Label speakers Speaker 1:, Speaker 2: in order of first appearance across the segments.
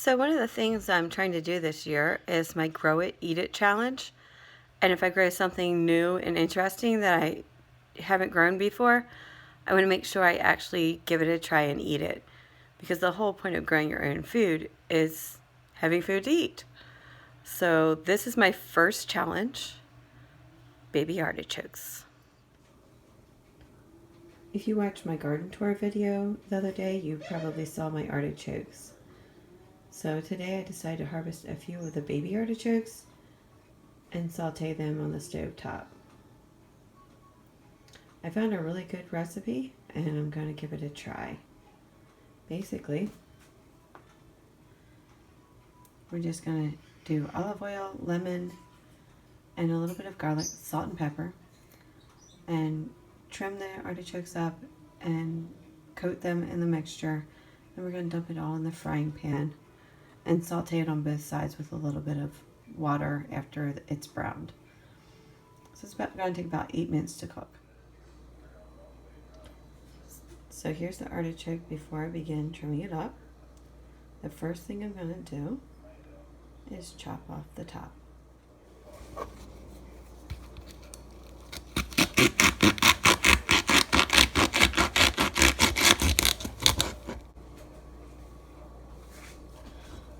Speaker 1: So one of the things I'm trying to do this year is my Grow It, Eat It challenge. And if I grow something new and interesting that I haven't grown before, I want to make sure I actually give it a try and eat it. Because the whole point of growing your own food is having food to eat. So this is my first challenge, baby artichokes. If you watched my garden tour video the other day, you probably saw my artichokes. So today I decided to harvest a few of the baby artichokes and saute them on the stove top. I found a really good recipe and I'm going to give it a try. Basically, we're just going to do olive oil, lemon, and a little bit of garlic, salt and pepper, and trim the artichokes up and coat them in the mixture. Then we're going to dump it all in the frying pan and saute it on both sides with a little bit of water after it's browned. So it's going to take about 8 minutes to cook. So here's the artichoke before I begin trimming it up. The first thing I'm going to do is chop off the top.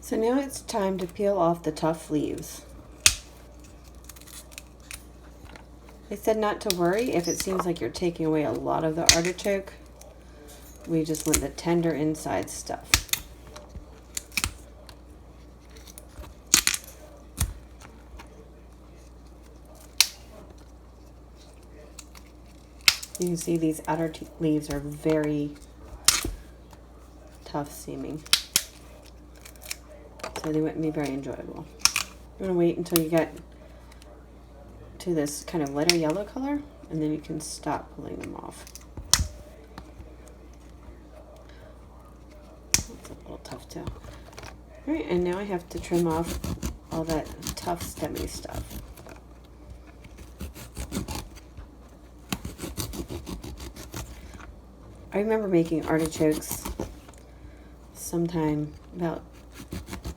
Speaker 1: So now it's time to peel off the tough leaves. They said not to worry if it seems like you're taking away a lot of the artichoke. We just want the tender inside stuff. You can see these outer leaves are very tough seeming. So they wouldn't be very enjoyable. I'm going to wait until you get to this kind of lighter yellow color, and then you can stop pulling them off. That's a little tough too. Alright, and now I have to trim off all that tough stemmy stuff. I remember making artichokes sometime about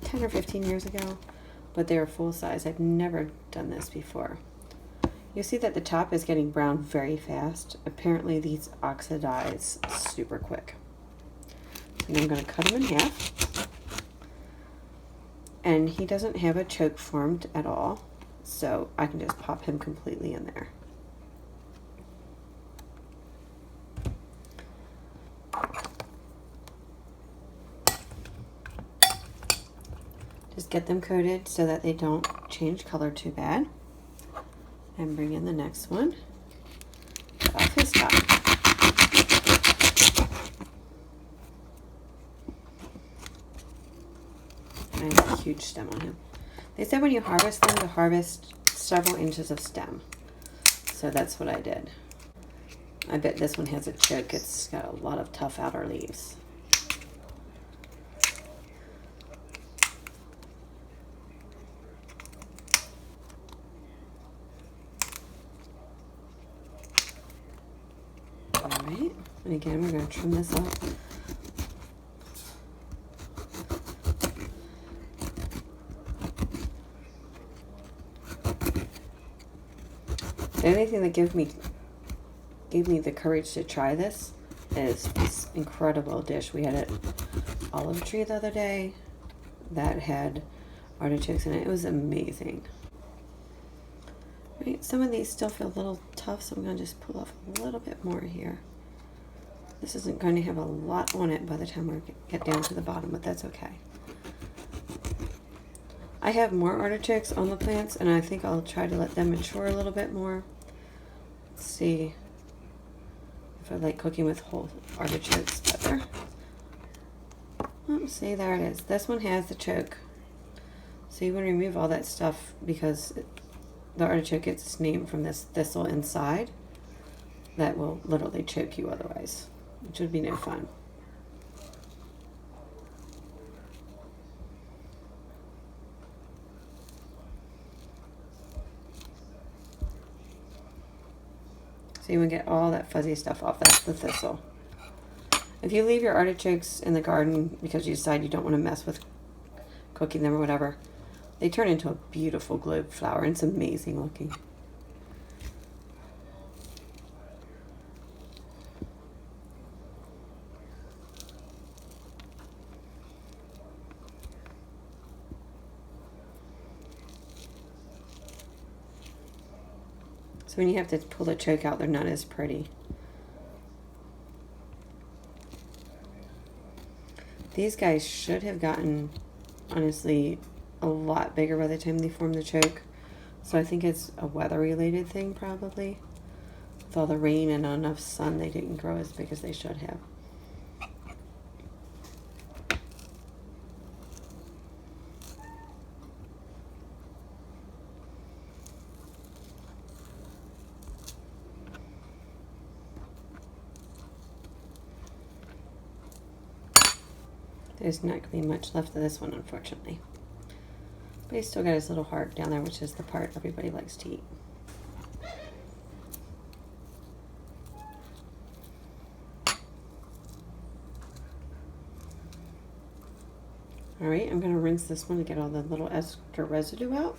Speaker 1: 10 or 15 years ago, but they were full size. I've never done this before. You'll see that the top is getting brown very fast. Apparently these oxidize super quick. And I'm going to cut him in half. And he doesn't have a choke formed at all, so I can just pop him completely in there. Just get them coated so that they don't change color too bad. And bring in the next one. Cut off his top. I have a huge stem on him. They said when you harvest them to harvest several inches of stem. So that's what I did. I bet this one has a choke. It's got a lot of tough outer leaves. Alright, and again we're going to trim this up. The only thing that gave me the courage to try this is this incredible dish we had at Olive Tree the other day that had artichokes in it. It was amazing. Right, some of these still feel a little tough, so I'm going to just pull off a little bit more here. This isn't going to have a lot on it by the time we get down to the bottom, but that's okay. I have more artichokes on the plants, and I think I'll try to let them mature a little bit more. Let's see if I like cooking with whole artichokes better. Let's see, there it is. This one has the choke. So you want to remove all that stuff because the artichoke gets its name from this thistle inside that will literally choke you otherwise, which would be no fun. So you want to get all that fuzzy stuff off. That's the thistle. If you leave your artichokes in the garden because you decide you don't want to mess with cooking them or whatever, they turn into a beautiful globe flower, and it's amazing looking. So when you have to pull the choke out, they're not as pretty. These guys should have gotten, honestly, a lot bigger by the time they form the choke. So I think it's a weather-related thing, probably. With all the rain and not enough sun, they didn't grow as big as they should have. There's not going to be much left of this one, unfortunately. But he's still got his little heart down there, which is the part everybody likes to eat. Alright, I'm going to rinse this one to get all the little extra residue out.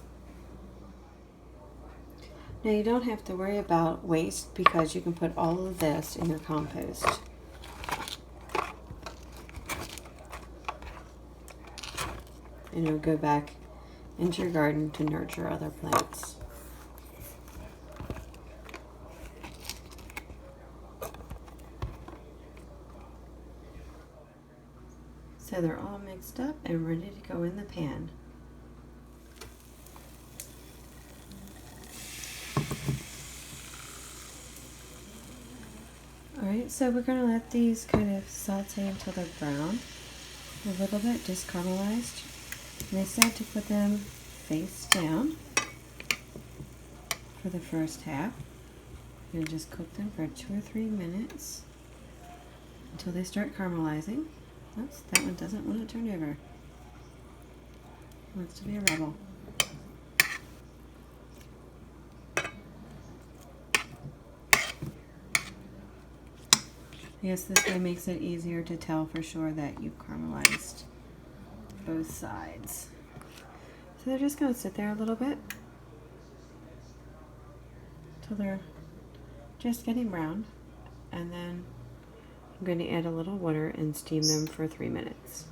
Speaker 1: Now you don't have to worry about waste because you can put all of this in your compost. And it'll go back into your garden to nurture other plants. So they're all mixed up and ready to go in the pan. Alright, so we're going to let these kind of saute until they're brown, a little bit just caramelized. And I said to put them face down for the first half. You're going to just cook them for 2 or 3 minutes until they start caramelizing. Oops, that one doesn't want to turn over. It wants to be a rebel. I guess this way makes it easier to tell for sure that you've caramelized both sides. So they're just going to sit there a little bit until they're just getting brown, and then I'm going to add a little water and steam them for 3 minutes.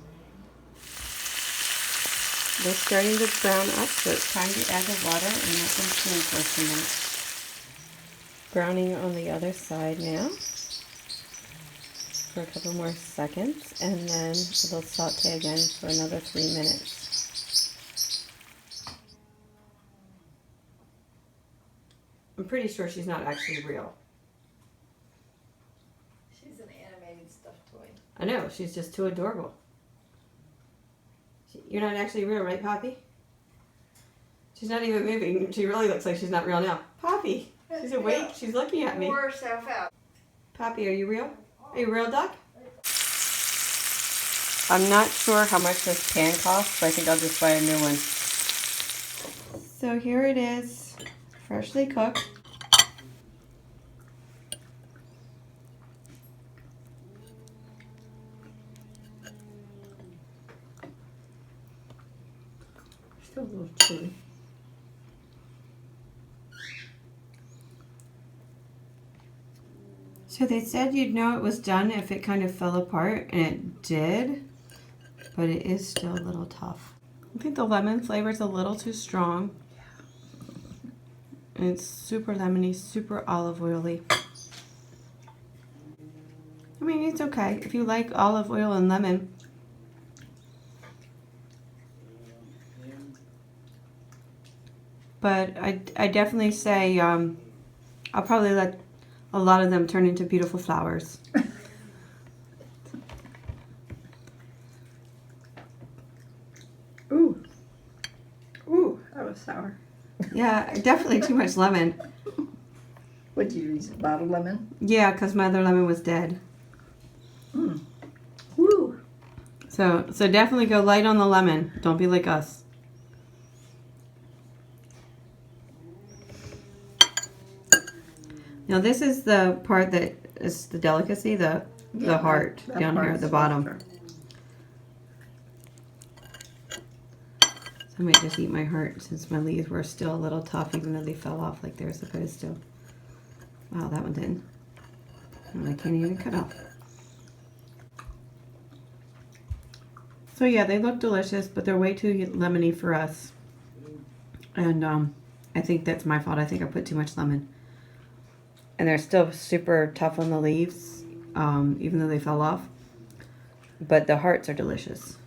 Speaker 1: They're starting to brown up, so it's time to add the water and let them steam for a few minutes. Browning on the other side now for a couple more seconds, and then it'll saute again for another 3 minutes. I'm pretty sure she's not actually real.
Speaker 2: She's an animated stuffed toy.
Speaker 1: I know, she's just too adorable. You're not actually real, right, Poppy? She's not even moving. She really looks like she's not real now. Poppy, she's awake. She's looking at me.
Speaker 2: Pour herself out.
Speaker 1: Poppy, are you real? Are you a real duck? I'm not sure how much this pan costs, but I think I'll just buy a new one. So here it is, freshly cooked. Still a little chewy. So they said you'd know it was done if it kind of fell apart, and it did, but it is still a little tough. I think the lemon flavor is a little too strong. And it's super lemony, super olive oily. I mean, it's okay if you like olive oil and lemon. But I definitely say I'll probably let a lot of them turn into beautiful flowers.
Speaker 2: Ooh. Ooh, that was sour.
Speaker 1: Yeah, definitely too much lemon.
Speaker 2: What did you use? A bottled lemon?
Speaker 1: Yeah, because my other lemon was dead.
Speaker 2: Mm. Woo.
Speaker 1: So definitely go light on the lemon. Don't be like us. Now this is the part that is the delicacy, the heart
Speaker 2: that
Speaker 1: down here
Speaker 2: part
Speaker 1: at the
Speaker 2: is
Speaker 1: bottom.
Speaker 2: softer.
Speaker 1: So I might just eat my heart since my leaves were still a little tough, even though they fell off like they were supposed to. Wow, that one didn't. And I can't even cut off. So yeah, they look delicious, but they're way too lemony for us. And I think that's my fault. I think I put too much lemon. And they're still super tough on the leaves, even though they fell off. But the hearts are delicious.